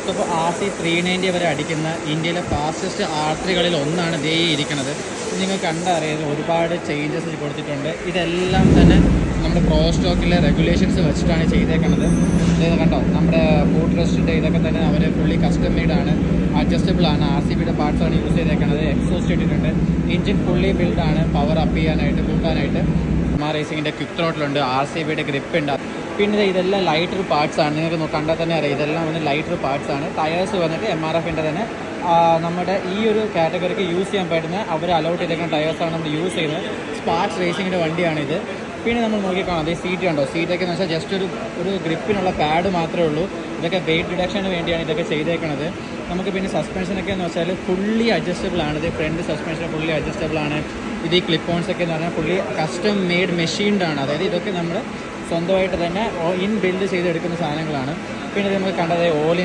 നമുക്കിപ്പോൾ RC390 വരെ അടിക്കുന്ന ഇന്ത്യയിലെ ഫാസ്റ്റസ്റ്റ് R3കളിൽ ഒന്നാണ് ദേ ഇരിക്കുന്നത്. നിങ്ങൾ കണ്ടറിയാതെ ഒരുപാട് ചേഞ്ചസ് കൊടുത്തിട്ടുണ്ട്. ഇതെല്ലാം തന്നെ നമ്മുടെ പ്രോ സ്റ്റോക്കിലെ റെഗുലേഷൻസ് വെച്ചിട്ടാണ് ചെയ്തേക്കുന്നത്. ഇത് കണ്ടോ, നമ്മുടെ ഫുഡ് റെസ്റ്റിൻ്റെ ഇതൊക്കെ തന്നെ അവർ ഫുള്ളി കസ്റ്റം മെയ്ഡാണ്, അഡ്ജസ്റ്റബിൾ ആണ്. RCBയുടെ പാർട്സാണ് യൂസ് ചെയ്തേക്കുന്നത്. എക്സോസ്റ്റ് ഇട്ടിട്ടുണ്ട്. എഞ്ചിൻ ഫുള്ളി ബിൽഡാണ്, പവർ അപ്പ് ചെയ്യാനായിട്ട് കൂട്ടാനായിട്ട്. റേസിങ്ങിൻ്റെ ക്വിക്ക് ത്രോട്ടിലുണ്ട്, RCBയുടെ ഗ്രിപ്പ് ഉണ്ട്. പിന്നെ ഇതെല്ലാം ലൈറ്റർ പാർട്സ് ആണ്. നിങ്ങൾക്ക് കണ്ടാൽ തന്നെ അറിയാം, ഇതെല്ലാം വന്ന് ലൈറ്റർ പാർട്സ് ആണ്. ടയേഴ്സ് വന്നിട്ട് MRFൻ്റെ തന്നെ നമ്മുടെ ഈ ഒരു കാറ്റഗറിക്ക് യൂസ് ചെയ്യാൻ പറ്റുന്ന അവർ അലൗട്ട് ചെയ്തേക്കുന്ന ടയേഴ്സാണ് നമ്മൾ യൂസ് ചെയ്യുന്നത്. സ്പാർക്സ് റേസിങ്ങിൻ്റെ വണ്ടിയാണിത്. പിന്നെ നമ്മൾ നോക്കിക്കാണാം, അതേ സീറ്റ് കണ്ടോ, സീറ്റൊക്കെ എന്ന് വെച്ചാൽ ജസ്റ്റ് ഒരു ഗ്രിപ്പിനുള്ള പാഡ് മാത്രമേ ഉള്ളൂ. ഇതൊക്കെ വെയിറ്റ് റിഡക്ഷന് വേണ്ടിയാണ് ഇതൊക്കെ ചെയ്തേക്കുന്നത്. നമുക്ക് പിന്നെ സസ്പെൻഷനൊക്കെ എന്ന് വെച്ചാൽ ഫുള്ളി അഡ്ജസ്റ്റബിൾ ആണ്. ഇത് ഫ്രണ്ട് സസ്പെൻഷൻ ഫുള്ളി അഡ്ജസ്റ്റബിൾ ആണ്. ഇത് ഈ ക്ലിപ്പ് ഓൺസ് ഒക്കെ എന്ന് പറഞ്ഞാൽ ഫുള്ളി കസ്റ്റം മെയ്ഡ് മെഷീൻഡാണ്. അതായത് ഇതൊക്കെ നമ്മൾ സ്വന്തമായിട്ട് തന്നെ ഇൻ ബിൽഡ് ചെയ്തെടുക്കുന്ന സാധനങ്ങളാണ്. പിന്നെ നമുക്ക് കണ്ടത് ഓൾ ഇൻ